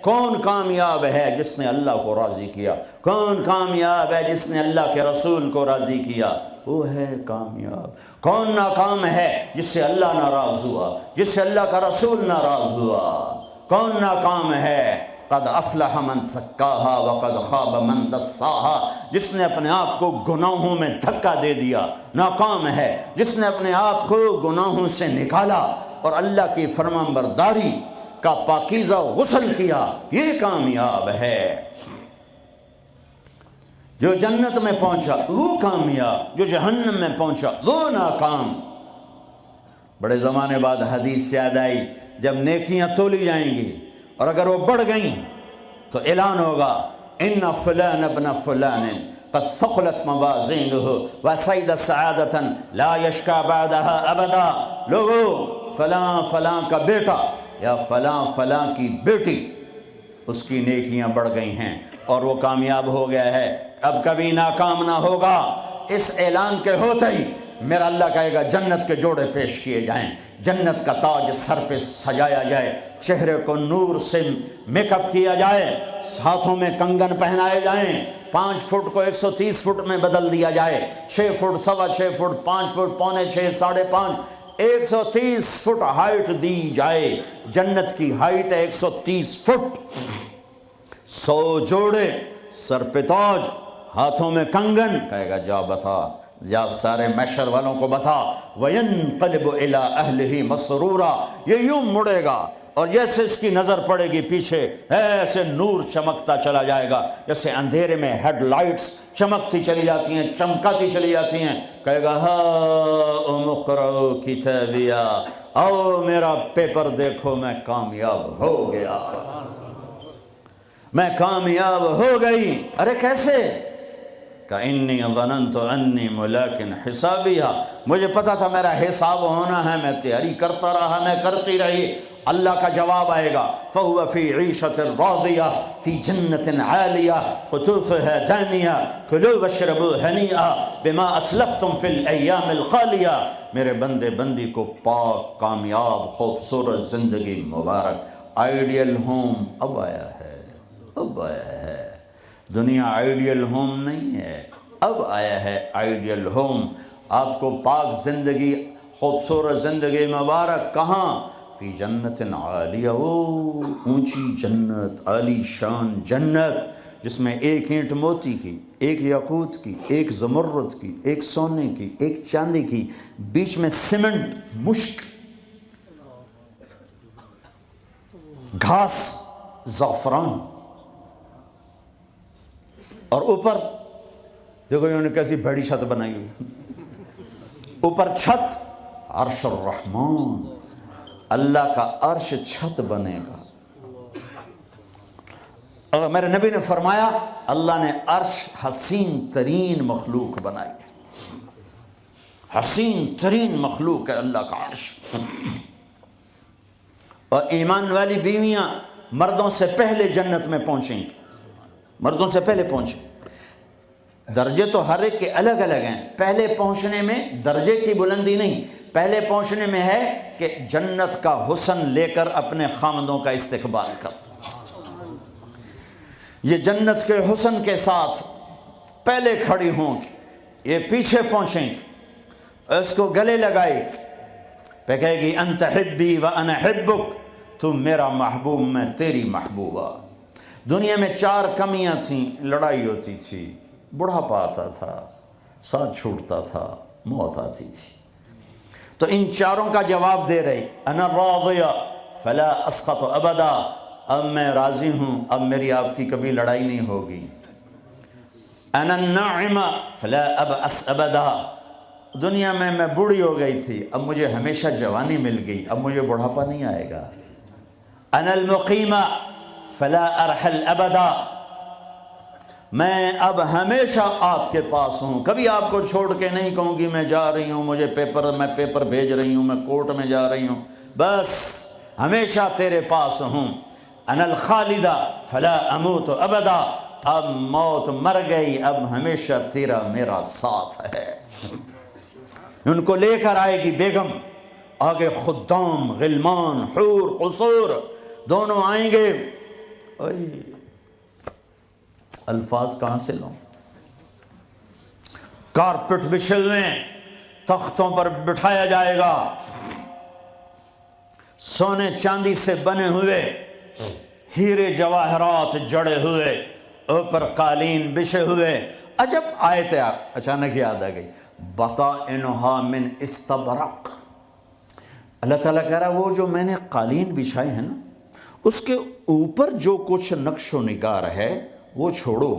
کون کامیاب ہے جس نے اللہ کو راضی کیا؟ کون کامیاب ہے جس نے اللہ کے رسول کو راضی کیا؟ وہ ہے کامیاب۔ کون ناکام ہے جس سے اللہ ناراض ہوا، جس سے اللہ کا رسول ناراض ہوا؟ کون ناکام ہے؟ قد افلح من زکاہا وقد خواب من دساہا، جس نے اپنے آپ کو گناہوں میں دھکا دے دیا ناکام ہے، جس نے اپنے آپ کو گناہوں سے نکالا اور اللہ کی فرمانبرداری کا پاکیزہ غسل کیا، یہ کامیاب ہے۔ جو جنت میں پہنچا وہ کامیاب، جو جہنم میں پہنچا وہ ناکام۔ بڑے زمانے بعد حدیث یاد آئی، جب نیکیاں تولی جائیں گی اور اگر وہ بڑھ گئیں تو اعلان ہوگا ان فلان ابن فلان قد ثقلت موازینہ وسعد سعادۃ لا یشقی بعدها ابدا۔ لوگو، فلاں فلاں کا بیٹا یا فلاں فلاں کی بیٹی، اس کی نیکیاں بڑھ گئی ہیں اور وہ کامیاب ہو گیا ہے، اب کبھی ناکام نہ ہوگا۔ اس اعلان کے ہوتے ہی میرا اللہ کہے گا جنت کے جوڑے پیش کیے جائیں، جنت کا تاج سر پہ سجایا جائے، چہرے کو نور سے میک اپ کیا جائے، ہاتھوں میں کنگن پہنائے جائیں، 5 فٹ کو 130 فٹ میں بدل دیا جائے، 6 فٹ، 6.25 فٹ، 5 فٹ، 5.25، 5.5، 130 فٹ ہائٹ دی جائے۔ جنت کی ہائٹ ہے 130 فٹ۔ 100 جوڑے، سر پہ تاج، ہاتھوں میں کنگن، کہے گا جا بتا، یا سارے محشر والوں کو بتا۔ وَيَنْقَلِبُ إِلَىٰ أَهْلِهِ مَسْرُورًا، یہ یوں مڑے گا اور جیسے اس کی نظر پڑے گی پیچھے ایسے نور چمکتا چلا جائے گا، جیسے اندھیرے میں ہیڈ لائٹس چمکتی چلی جاتی ہیں، چمکاتی چلی جاتی ہیں۔ کہے گا ہاؤم اقرؤوا کتابیہ، آؤ میرا پیپر دیکھو، میں کامیاب ہو گیا، میں کامیاب ہو گئی۔ ارے کیسے؟ کہ انی ظننت انی ملاق حسابیہ، مجھے پتا تھا میرا حساب ہونا ہے، میں تیاری کرتا رہا، میں کرتی رہی۔ اللہ کا جواب آئے گا فَهُوَ فِي عِيشَةٍ رَاضِيَةٍ فِي جَنَّةٍ عَالِيَةٍ قُطُوفُهَا دَانِيَةٌ كُلُوا وَاشْرَبُوا هَنِيئًا بِمَا أَسْلَفْتُمْ فِي الْأَيَّامِ الْخَالِيَةِ۔ میرے بندے بندی کو پاک، کامیاب، خوبصورت زندگی مبارک۔ آئیڈیل ہوم اب آیا ہے، اب آیا ہے۔ دنیا آئیڈیل ہوم نہیں ہے، اب آیا ہے آئیڈیل ہوم۔ آپ کو پاک زندگی، خوبصورت زندگی مبارک کہاں؟ فی جنت عالیہ، وہ اونچی جنت، عالی شان جنت جس میں ایک اینٹ موتی کی، ایک یاقوت کی، ایک زمرد کی، ایک سونے کی، ایک چاندی کی، بیچ میں سیمنٹ، مشک، گھاس، زعفران، اور اوپر دیکھو انہوں نے کیسی بڑی چھت بنائی ہوئی، اوپر چھت عرش الرحمن، اللہ کا عرش چھت بنے گا۔ اور میرے نبی نے فرمایا اللہ نے عرش حسین ترین مخلوق بنائی ہے، حسین ترین مخلوق ہے اللہ کا عرش۔ اور ایمان والی بیویاں مردوں سے پہلے جنت میں پہنچیں گی، مردوں سے پہلے پہنچیں۔ درجے تو ہر ایک کے الگ الگ ہیں، پہلے پہنچنے میں درجے کی بلندی نہیں، پہلے پہنچنے میں ہے کہ جنت کا حسن لے کر اپنے خامدوں کا استقبال کر۔ یہ جنت کے حسن کے ساتھ پہلے کھڑی ہوں گی، یہ پیچھے پہنچیں گی، اس کو گلے لگائے پہ کہے گی انت حبی و انا حبک، تو میرا محبوب میں تیری محبوبہ۔ دنیا میں 4 کمیاں تھیں، لڑائی ہوتی تھی، بڑھاپا آتا تھا، ساتھ چھوٹتا تھا، موت آتی تھی، تو ان 4 کا جواب دے رہی انا راضیہ فلا اسقط ابدا، اب میں راضی ہوں، اب میری آپ کی کبھی لڑائی نہیں ہوگی۔ انا الناعمہ فلا ابأس ابدا، دنیا میں بوڑھی ہو گئی تھی، اب مجھے ہمیشہ جوانی مل گئی، اب مجھے بڑھاپا نہیں آئے گا۔ انا المقیمہ فلا ارحل ابدا، میں اب ہمیشہ آپ کے پاس ہوں، کبھی آپ کو چھوڑ کے نہیں کہوں گی میں جا رہی ہوں، مجھے میں پیپر بھیج رہی ہوں، میں کورٹ میں جا رہی ہوں، بس ہمیشہ تیرے پاس ہوں۔ انا الخالدہ فلا اموت ابدا، اب موت مر گئی، اب ہمیشہ تیرا میرا ساتھ ہے۔ ان کو لے کر آئے گی بیگم، آگے خدام، غلمان، حور، قصور دونوں آئیں گے اوئے الفاظ کہاں سے لوں؟ کارپٹ بچھے ہوئے ہیں، تختوں پر بٹھایا جائے گا، سونے چاندی سے بنے ہوئے، ہیرے جواہرات جڑے ہوئے، اوپر قالین بچھے ہوئے۔ عجب آیت اچانک یاد آ گئی، بطائنها من استبرق۔ اللہ تعالیٰ کہہ رہا ہے وہ جو میں نے قالین بچھائے ہیں نا، اس کے اوپر جو کچھ نقش و نگار ہے وہ چھوڑو،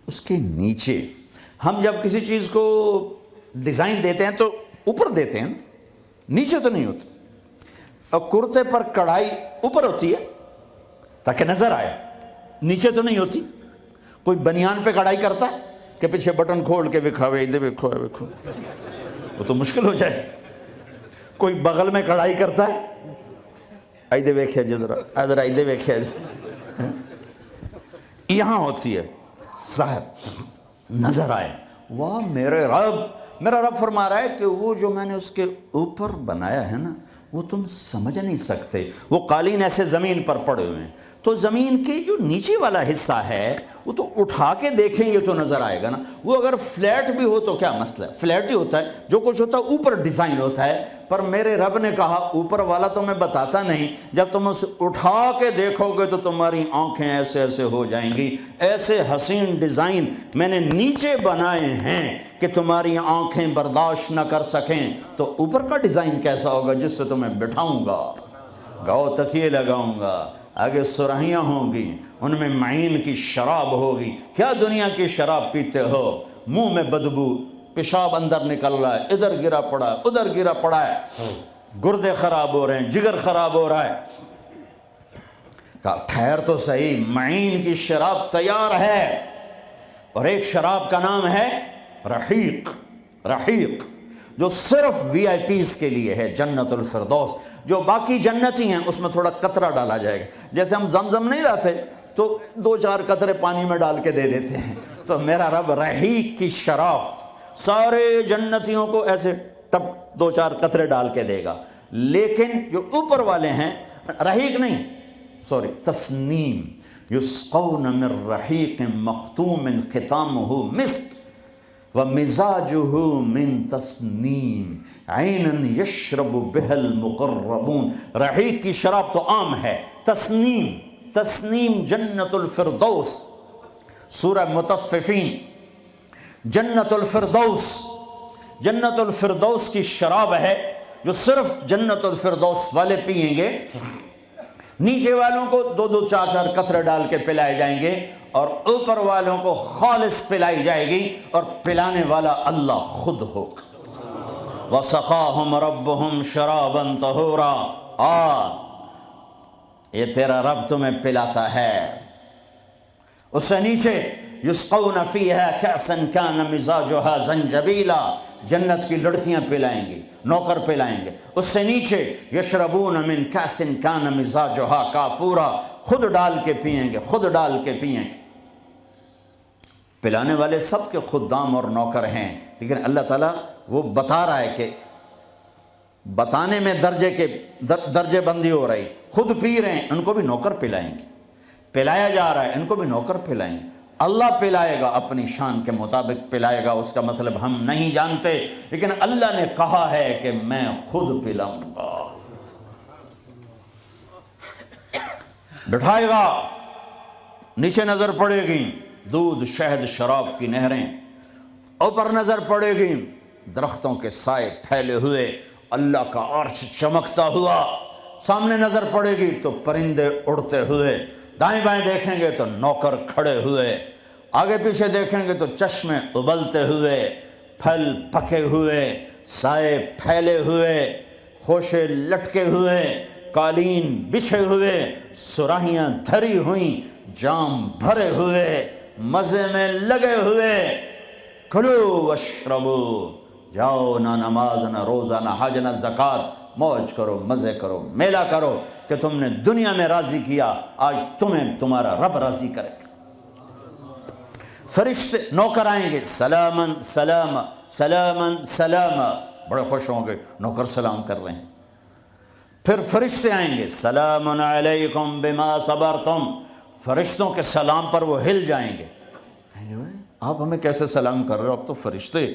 اس کے نیچے ہم جب کسی چیز کو ڈیزائن دیتے ہیں تو اوپر دیتے ہیں، نیچے تو نہیں ہوتا۔ اور کرتے پر کڑھائی اوپر ہوتی ہے تاکہ نظر آئے، نیچے تو نہیں ہوتی۔ کوئی بنیان پہ کڑھائی کرتا ہے کہ پیچھے بٹن کھول کے دکھاوے ادھر دیکھو دیکھو، وہ تو مشکل ہو جائے۔ کوئی بغل میں کڑھائی کرتا ہے، ادھر دیکھے جی ذرا، ادھر ادھر دیکھے جی، یہاں ہوتی ہے صاحب نظر آئے۔ واہ میرے رب، میرا رب فرما رہا ہے کہ وہ جو میں نے اس کے اوپر بنایا ہے نا وہ تم سمجھ نہیں سکتے۔ وہ قالین ایسے زمین پر پڑے ہوئے ہیں، تو زمین کے جو نیچے والا حصہ ہے وہ تو اٹھا کے دیکھیں گے تو نظر آئے گا نا۔ وہ اگر فلیٹ بھی ہو تو کیا مسئلہ ہے، فلیٹ ہی ہوتا ہے، جو کچھ ہوتا ہے اوپر ڈیزائن ہوتا ہے۔ پر میرے رب نے کہا اوپر والا تو میں بتاتا نہیں، جب تم اسے اٹھا کے دیکھو گے تو تمہاری آنکھیں ایسے ایسے ہو جائیں گی۔ ایسے حسین ڈیزائن میں نے نیچے بنائے ہیں کہ تمہاری آنکھیں برداشت نہ کر سکیں، تو اوپر کا ڈیزائن کیسا ہوگا جس پہ تمہیں بٹھاؤں گا، گاؤ تکیے لگاؤں گا، آگے سرہیاں ہوں گی، ان میں معین کی شراب ہوگی۔ کیا دنیا کی شراب پیتے ہو، منہ میں بدبو، پیشاب اندر نکل رہا ہے، ادھر گرا پڑا ہے ادھر گرا پڑا ہے، گردے خراب ہو رہے ہیں، جگر خراب ہو رہا ہے۔ کہا ٹھہر تو صحیح، معین کی شراب تیار ہے، اور ایک شراب کا نام ہے رحیق۔ رحیق جو صرف وی آئی پیز کے لیے ہے، جنت الفردوس۔ جو باقی جنتی ہیں اس میں تھوڑا قطرہ ڈالا جائے گا، جیسے ہم زمزم نہیں لاتے تو 2-4 قطرے پانی میں ڈال کے دے دیتے ہیں، تو میرا رب رحیق کی شراب سارے جنتیوں کو ایسے ٹپ 2-4 قطرے ڈال کے دے گا۔ لیکن جو اوپر والے ہیں رحیق نہیں، سوری تسنیم، یسقون من رحیق مختوم ختامہ مسک ومزاجہ من تسنیم عینا یشرب بها المقربون۔ رحیق کی شراب تو عام ہے، تسنیم، تسنیم جنت الفردوس، سورہ مطففین، جنت الفردوس، جنت الفردوس کی شراب ہے جو صرف جنت الفردوس والے پئیں گے۔ نیچے والوں کو 2-2 4-4 قطرے ڈال کے پلائے جائیں گے، اور اوپر والوں کو خالص پلائی جائے گی، اور پلانے والا اللہ خود ہوگا۔ وَسَقَاهُمْ رَبُّهُمْ شَرَابًا طَهُورًا۔ یہ تیرا رب تمہیں پلاتا ہے۔ اس سے نیچے یسقون فیہا کأسا کان مزاجہا زنجبیلا، جنت کی لڑکیاں پلائیں گی، نوکر پلائیں گے۔ اس سے نیچے یشربون من کأس کان مزاجہا کافورا، خود ڈال کے پئیں گے، خود ڈال کے پئیں گے۔ پلانے والے سب کے خدام اور نوکر ہیں، لیکن اللہ تعالیٰ وہ بتا رہا ہے کہ بتانے میں درجے بندی ہو رہی، خود پی رہے ہیں ان کو بھی نوکر پلائیں گے، پلایا جا رہا ہے ان کو بھی نوکر پلائیں گے۔ اللہ پلائے گا، اپنی شان کے مطابق پلائے گا، اس کا مطلب ہم نہیں جانتے، لیکن اللہ نے کہا ہے کہ میں خود پلاؤں گا۔ بٹھائے گا، نیچے نظر پڑے گی دودھ شہد شراب کی نہریں، اوپر نظر پڑے گی درختوں کے سائے پھیلے ہوئے، اللہ کا عرش چمکتا ہوا، سامنے نظر پڑے گی تو پرندے اڑتے ہوئے، دائیں بائیں دیکھیں گے تو نوکر کھڑے ہوئے، آگے پیچھے دیکھیں گے تو چشمے ابلتے ہوئے، پھل پکے ہوئے، سائے پھیلے ہوئے، خوشے لٹکے ہوئے، قالین بچھے ہوئے، سراہیاں دھری ہوئیں، جام بھرے ہوئے، مزے میں لگے ہوئے۔ کھلو واشربو، جاؤ، نہ نماز نہ روزہ نہ حج نہ زکوٰۃ، موج کرو، مزے کرو، میلہ کرو کہ تم نے دنیا میں راضی کیا، آج تمہیں تمہارا رب راضی کرے گا۔ فرشتے نوکر آئیں گے، سلامن سلام سلامن سلام، بڑے خوش ہوں گے، نوکر سلام کر رہے ہیں۔ پھر فرشتے آئیں گے، سلام علیکم بما صبرتم، فرشتوں کے سلام پر وہ ہل جائیں گے، آپ ہمیں کیسے سلام کر رہے ہو، اب تو فرشتے،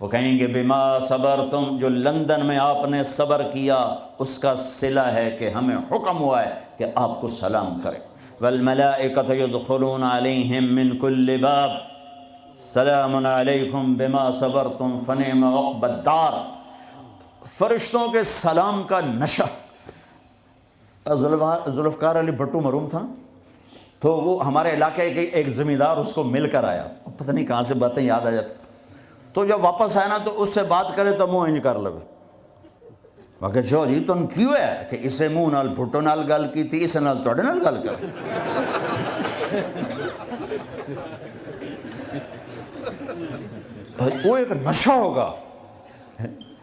وہ کہیں گے بما صبرتم، جو لندن میں آپ نے صبر کیا اس کا صلہ ہے کہ ہمیں حکم ہوا ہے کہ آپ کو سلام کریں۔ والملائکۃ یدخلون علیہم من کل باب سلام علیکم بما صبرتم فنعم عقبی الدار۔ فرشتوں کے سلام کا نشہ، ذوالفقار علی بھٹو مرحوم تھا، تو وہ ہمارے علاقے کے ایک زمیندار اس کو مل کر آیا، پتہ نہیں کہاں سے باتیں یاد آ جاتی، تو جب واپس آیا نا تو اس سے بات کرے تو منہ انج کر لگے، میں کہ جی تم کیوں ہے کہ اسے منہ نال بھٹو نال گل کی تھی، اسے نال توڑے نال گل کر۔ وہ ایک نشہ ہوگا،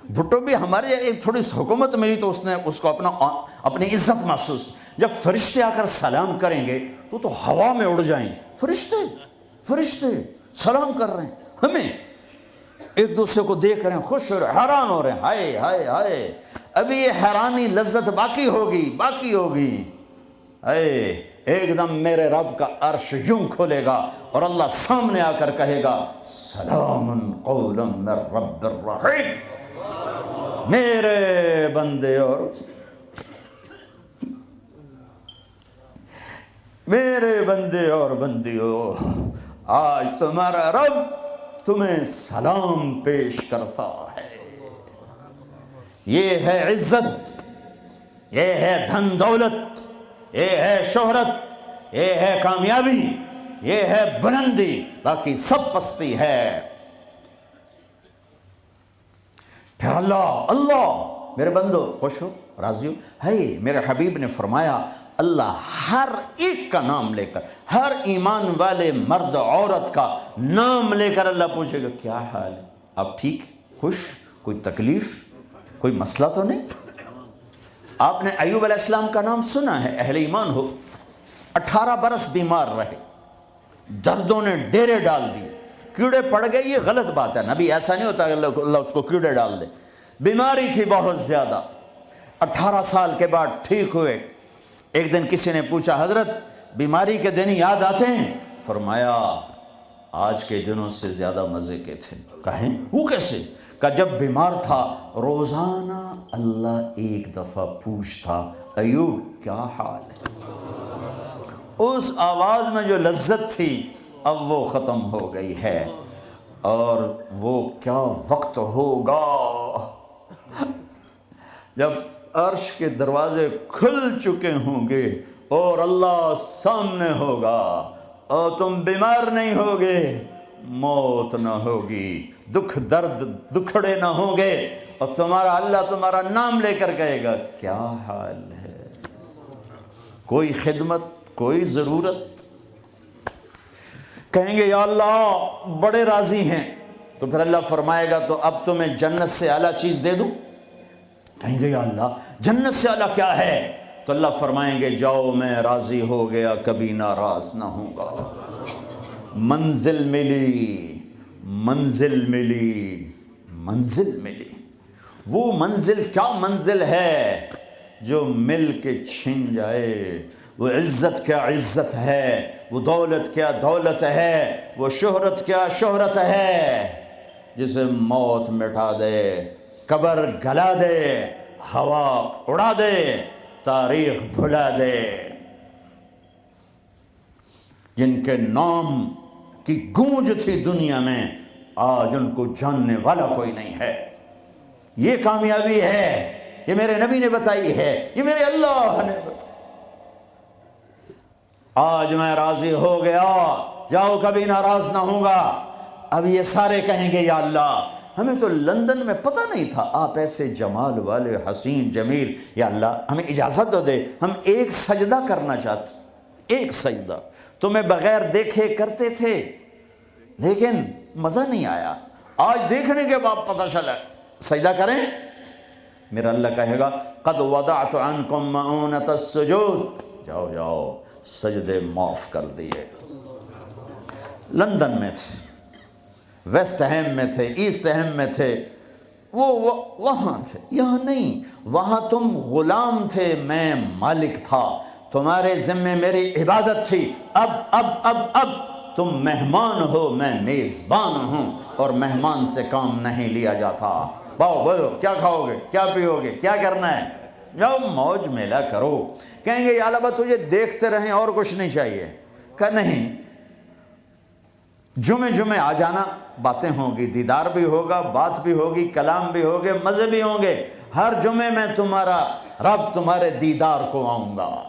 بھٹو بھی ہمارے ایک تھوڑی سی حکومت ملی تو اس نے اس کو اپنی عزت محسوس کی۔ جب فرشتے آ کر سلام کریں گے تو ہوا میں اڑ جائیں گے، فرشتے سلام کر رہے ہیں، ہمیں ایک دوسرے کو دیکھ رہے ہیں، خوش ہو رہے ہیں، حیران ہو رہے ہیں، ہائے ہائے ہائے، ابھی یہ حیرانی لذت باقی ہوگی، ہائے ایک دم میرے رب کا عرش یوں کھولے گا اور اللہ سامنے آ کر کہے گا سلام قولا من رب الرحیم، میرے بندے اور بندیوں، آج تمہارا رب تمہیں سلام پیش کرتا ہے۔ یہ ہے عزت، یہ ہے دھن دولت، یہ ہے شہرت، یہ ہے کامیابی، یہ ہے بلندی، باقی سب پستی ہے۔ پھر اللہ میرے بندو خوش ہو، راضی ہو، ہے میرے حبیب نے فرمایا اللہ ہر ایک کا نام لے کر، ہر ایمان والے مرد عورت کا نام لے کر اللہ پوچھے گا کیا حال ہے، آپ ٹھیک، خوش، کوئی تکلیف، کوئی مسئلہ تو نہیں؟ آپ نے ایوب علیہ السلام کا نام سنا ہے، اہل ایمان ہو، 18 برس بیمار رہے، دردوں نے ڈیرے ڈال دیے، کیڑے پڑ گئے، یہ غلط بات ہے، نبی ایسا نہیں ہوتا کہ اللہ اس کو کیڑے ڈال دے، بیماری تھی بہت زیادہ، 18 سال کے بعد ٹھیک ہوئے۔ ایک دن کسی نے پوچھا حضرت بیماری کے دن یاد آتے ہیں؟ فرمایا آج کے دنوں سے زیادہ مزے کے تھے۔ کہیں وہ کیسے؟ کہ جب بیمار تھا روزانہ اللہ ایک دفعہ پوچھتا ایوب کیا حال ہے، اس آواز میں جو لذت تھی اب وہ ختم ہو گئی ہے، اور وہ کیا وقت ہوگا جب عرش کے دروازے کھل چکے ہوں گے اور اللہ سامنے ہوگا اور تم بیمار نہیں ہوگے، موت نہ ہوگی، دکھ درد دکھڑے نہ ہوں گے، اور تمہارا اللہ تمہارا نام لے کر کہے گا کیا حال ہے، کوئی خدمت، کوئی ضرورت، کہیں گے یا اللہ بڑے راضی ہیں، تو پھر اللہ فرمائے گا تو اب تمہیں جنت سے اعلیٰ چیز دے دوں؟ کہیں گے یا اللہ جنت سے اعلیٰ کیا ہے؟ تو اللہ فرمائیں گے جاؤ میں راضی ہو گیا، کبھی ناراض نہ ہوں گا۔ منزل ملی، وہ منزل کیا منزل ہے جو مل کے چھن جائے، وہ عزت کیا عزت ہے، وہ دولت کیا دولت ہے، وہ شہرت کیا شہرت ہے، جسے موت مٹا دے، قبر گلا دے، ہوا اڑا دے، تاریخ بھلا دے، جن کے نام کی گونج تھی دنیا میں آج ان کو جاننے والا کوئی نہیں ہے۔ یہ کامیابی ہے، یہ میرے نبی نے بتائی ہے، یہ میرے اللہ نے بتائی۔ آج میں راضی ہو گیا، جاؤ کبھی ناراض نہ ہوں گا۔ اب یہ سارے کہیں گے یا اللہ ہمیں تو لندن میں پتہ نہیں تھا آپ ایسے جمال والے حسین جمیل، یا اللہ ہمیں اجازت تو دے، ہم ایک سجدہ کرنا چاہتے، ایک سجدہ تمہیں بغیر دیکھے کرتے تھے لیکن مزہ نہیں آیا، آج دیکھنے کے بعد پتہ چلا، سجدہ کریں؟ میرا اللہ کہے گا قد وضعت عنکم مؤونۃ السجود، جاؤ جاؤ سجدے معاف کر دیے۔ لندن میں تھے، ویسٹ ہیم میں تھے، ایسٹ ہیم میں تھے، وہ وہاں تھے، یہاں نہیں۔ وہاں تم غلام تھے، میں مالک تھا، تمہارے ذمے میری عبادت تھی۔ اب تم مہمان ہو، میں میزبان ہوں، اور مہمان سے کام نہیں لیا جاتا۔ باؤ بولو کیا کھاؤ گے، کیا پیو گے، کیا کرنا ہے، جاؤ موج میلہ کرو۔ کہیں گے یا اللہ تجھے دیکھتے رہیں اور کچھ نہیں چاہیے؟ کہ نہیں، جمعے آ جانا، باتیں ہوں گی، دیدار بھی ہوگا، بات بھی ہوگی، کلام بھی ہوگے، مزے بھی ہوں گے۔ ہر جمعے میں تمہارا رب تمہارے دیدار کو آؤں گا۔